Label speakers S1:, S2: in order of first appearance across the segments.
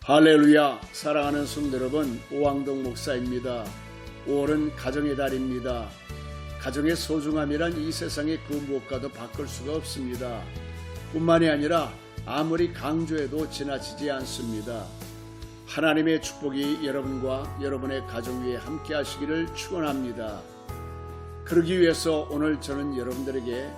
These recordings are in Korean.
S1: 할렐루야. 사랑하는 성도 여러분, 오왕동 목사입니다. 5월은 가정의 달입니다. 가정의 소중함이란 이 세상의 그 무엇과도 바꿀 수가 없습니다. 뿐만이 아니라 아무리 강조해도 지나치지 않습니다. 하나님의 축복이 여러분과 여러분의 가정 위에 함께 하시기를 축원합니다. 그러기 위해서 오늘 저는 여러분들에게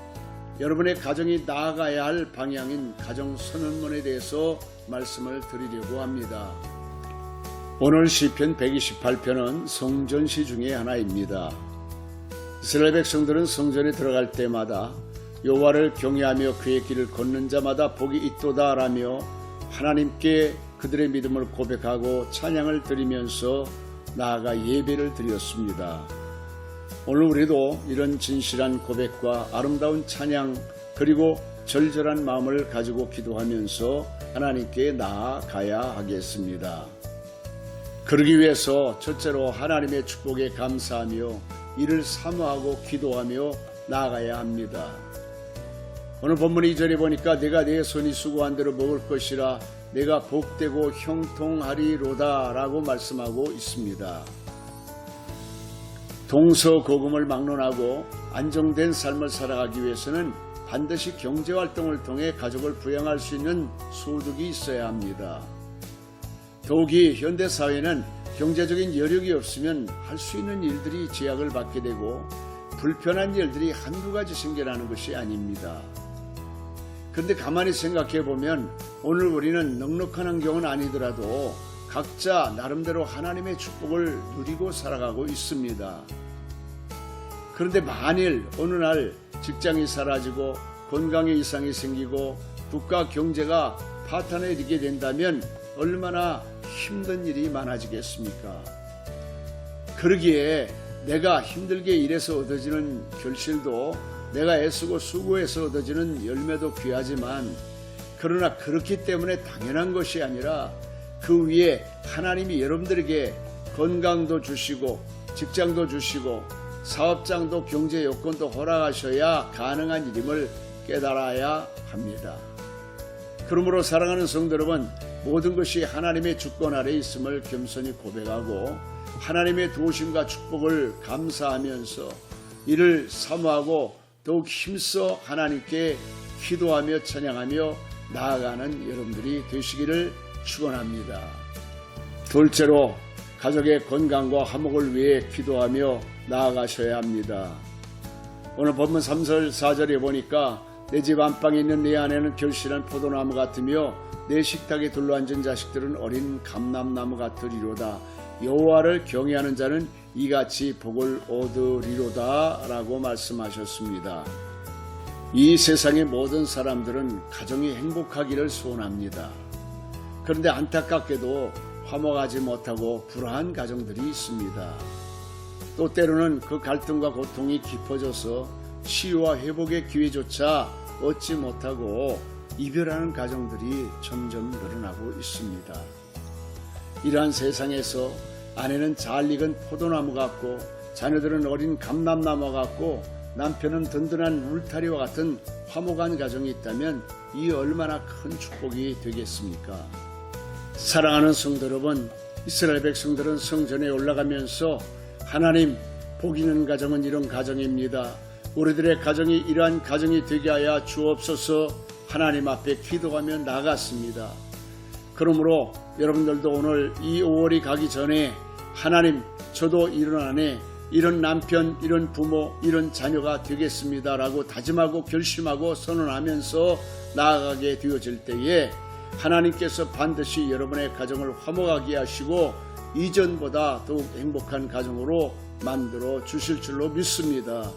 S1: 여러분의 가정이 나아가야 할 방향인 가정 선언문에 대해서 말씀을 드리려고 합니다. 오늘 시편 128편은 성전시 중에 하나입니다. 이스라엘 백성들은 성전에 들어갈 때마다 여호와를 경외하며 그의 길을 걷는 자마다 복이 있도다 라며 하나님께 그들의 믿음을 고백하고 찬양을 드리면서 나아가 예배를 드렸습니다. 오늘 우리도 이런 진실한 고백과 아름다운 찬양 그리고 절절한 마음을 가지고 기도하면서 하나님께 나아가야 하겠습니다. 그러기 위해서 첫째로 하나님의 축복에 감사하며 이를 사모하고 기도하며 나아가야 합니다. 오늘 본문 2절에 보니까 내가 내 손이 수고한 대로 먹을 것이라 내가 복되고 형통하리로다 라고 말씀하고 있습니다. 동서고금을 막론하고 안정된 삶을 살아가기 위해서는 반드시 경제활동을 통해 가족을 부양할 수 있는 소득이 있어야 합니다. 더욱이 현대사회는 경제적인 여력이 없으면 할 수 있는 일들이 제약을 받게 되고 불편한 일들이 한두 가지 생겨나는 것이 아닙니다. 그런데 가만히 생각해 보면 오늘 우리는 넉넉한 환경은 아니더라도 각자 나름대로 하나님의 축복을 누리고 살아가고 있습니다. 그런데 만일 어느 날 직장이 사라지고 건강에 이상이 생기고 국가 경제가 파탄에 이르게 된다면 얼마나 힘든 일이 많아지겠습니까? 그러기에 내가 힘들게 일해서 얻어지는 결실도 내가 애쓰고 수고해서 얻어지는 열매도 귀하지만 그러나 그렇기 때문에 당연한 것이 아니라 그 위에 하나님이 여러분들에게 건강도 주시고 직장도 주시고 사업장도 경제 여건도 허락하셔야 가능한 일임을 깨달아야 합니다. 그러므로 사랑하는 성도 여러분, 모든 것이 하나님의 주권 아래 있음을 겸손히 고백하고 하나님의 도우심과 축복을 감사하면서 이를 사모하고 더욱 힘써 하나님께 기도하며 찬양하며 나아가는 여러분들이 되시기를 축원합니다. 둘째로 가족의 건강과 화목을 위해 기도하며 나아가셔야 합니다. 오늘 본문 3절 4절에 보니까 내 집 안방에 있는 내 아내는 결실한 포도나무 같으며 내 식탁에 둘러앉은 자식들은 어린 감람나무 같으리로다. 여호와를 경외하는 자는 이같이 복을 얻으리로다 라고 말씀하셨습니다. 이 세상의 모든 사람들은 가정이 행복하기를 소원합니다. 그런데 안타깝게도 화목하지 못하고 불화한 가정들이 있습니다. 또 때로는 그 갈등과 고통이 깊어져서 치유와 회복의 기회조차 얻지 못하고 이별하는 가정들이 점점 늘어나고 있습니다. 이러한 세상에서 아내는 잘 익은 포도나무 같고 자녀들은 어린 감람나무 같고 남편은 든든한 울타리와 같은 화목한 가정이 있다면 이 얼마나 큰 축복이 되겠습니까? 사랑하는 성도 여러분, 이스라엘 백성들은 성전에 올라가면서 하나님, 복 있는 가정은 이런 가정입니다. 우리들의 가정이 이러한 가정이 되게 하여 주옵소서 하나님 앞에 기도하며 나갔습니다. 그러므로 여러분들도 오늘 이 5월이 가기 전에 하나님, 저도 이런 아내, 이런 남편, 이런 부모, 이런 자녀가 되겠습니다 라고 다짐하고 결심하고 선언하면서 나아가게 되어질 때에 하나님께서 반드시 여러분의 가정을 화목하게 하시고 이전보다 더욱 행복한 가정으로 만들어 주실 줄로 믿습니다.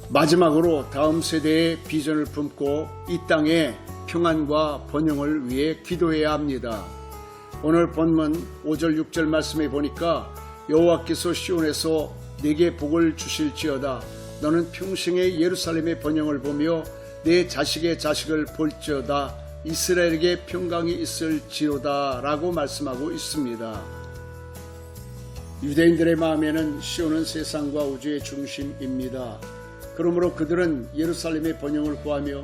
S1: 마지막으로 다음 세대의 비전을 품고 이 땅에 평안과 번영을 위해 기도해야 합니다. 오늘 본문 5절 6절 말씀에 보니까 여호와께서 시온에서 내게 복을 주실지어다. 너는 평생에 예루살렘의 번영을 보며 내 자식의 자식을 볼지어다. 이스라엘에게 평강이 있을지로다 라고 말씀하고 있습니다. 유대인들의 마음에는 시온은 세상과 우주의 중심입니다. 그러므로 그들은 예루살렘의 번영을 구하며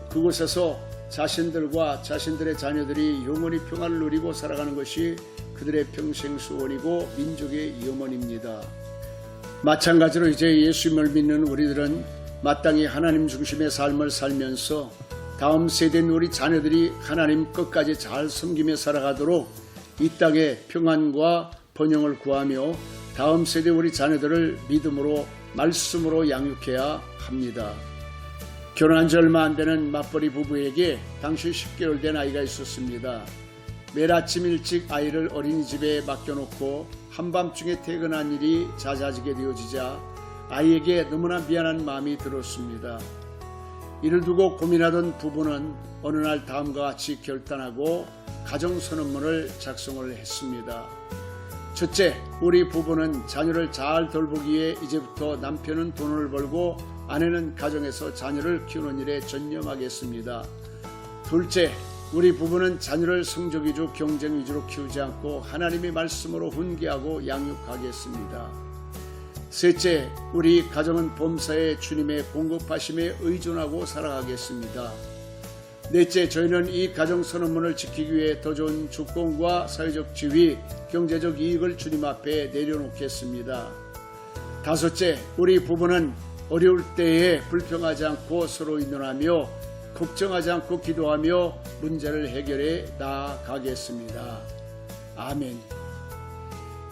S1: 그곳에서 자신들과 자신들의 자녀들이 영원히 평안을 누리고 살아가는 것이 그들의 평생 소원이고 민족의 염원입니다. 마찬가지로 이제 예수님을 믿는 우리들은 마땅히 하나님 중심의 삶을 살면서 다음 세대인 우리 자녀들이 하나님 끝까지 잘 섬기며 살아가도록 이 땅에 평안과 번영을 구하며 다음 세대 우리 자녀들을 믿음으로 말씀으로 양육해야 합니다. 결혼한 지 얼마 안 되는 맞벌이 부부에게 당시 10개월 된 아이가 있었습니다. 매일 아침 일찍 아이를 어린이집에 맡겨놓고 한밤중에 퇴근한 일이 잦아지게 되어지자 아이에게 너무나 미안한 마음이 들었습니다. 이를 두고 고민하던 부부는 어느 날 다음과 같이 결단하고 가정선언문을 작성을 했습니다. 첫째, 우리 부부는 자녀를 잘 돌보기에 이제부터 남편은 돈을 벌고 아내는 가정에서 자녀를 키우는 일에 전념하겠습니다. 둘째, 우리 부부는 자녀를 성적 위주, 경쟁 위주로 키우지 않고 하나님의 말씀으로 훈계하고 양육하겠습니다. 셋째, 우리 가정은 범사에 주님의 공급하심에 의존하고 살아가겠습니다. 넷째, 저희는 이 가정선언문을 지키기 위해 더 좋은 주권과 사회적 지위, 경제적 이익을 주님 앞에 내려놓겠습니다. 다섯째, 우리 부부는 어려울 때에 불평하지 않고 서로 의논하며 걱정하지 않고 기도하며 문제를 해결해 나아가겠습니다. 아멘.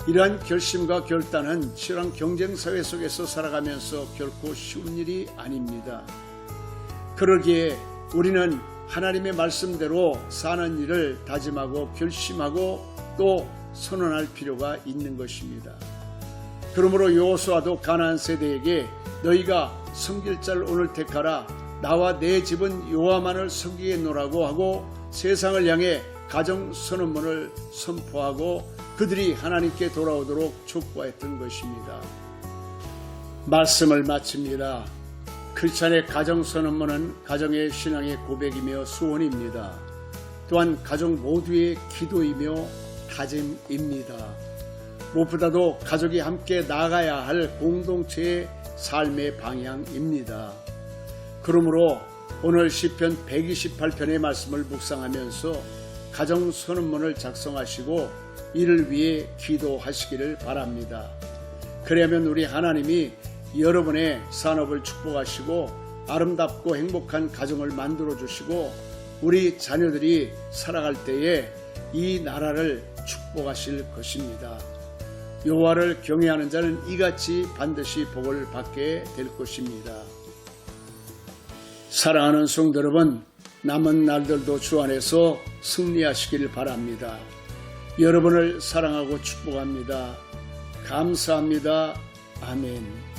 S1: 이러한 결심과 결단은 치열한 경쟁사회 속에서 살아가면서 결코 쉬운 일이 아닙니다. 그러기에 우리는 하나님의 말씀대로 사는 일을 다짐하고 결심하고 또 선언할 필요가 있는 것입니다. 그러므로 여호수아도 가나안 세대에게 너희가 섬길 자를 오늘 택하라. 나와 내 집은 여호와만을 섬기겠노라고 하고 세상을 향해 가정선언문을 선포하고 그들이 하나님께 돌아오도록 촉구했던 것입니다. 말씀을 마칩니다. 크리스찬의 가정선언문은 가정의 신앙의 고백이며 소원입니다. 또한 가족 모두의 기도이며 다짐입니다. 무엇보다도 가족이 함께 나아가야 할 공동체의 삶의 방향입니다. 그러므로 오늘 시편 128편의 말씀을 묵상하면서 가정선언문을 작성하시고 이를 위해 기도하시기를 바랍니다. 그러면 우리 하나님이 여러분의 산업을 축복하시고 아름답고 행복한 가정을 만들어 주시고 우리 자녀들이 살아갈 때에 이 나라를 축복하실 것입니다. 여호와를 경외하는 자는 이같이 반드시 복을 받게 될 것입니다. 사랑하는 성도 여러분, 남은 날들도 주 안에서 승리하시길 바랍니다. 여러분을 사랑하고 축복합니다. 감사합니다. 아멘.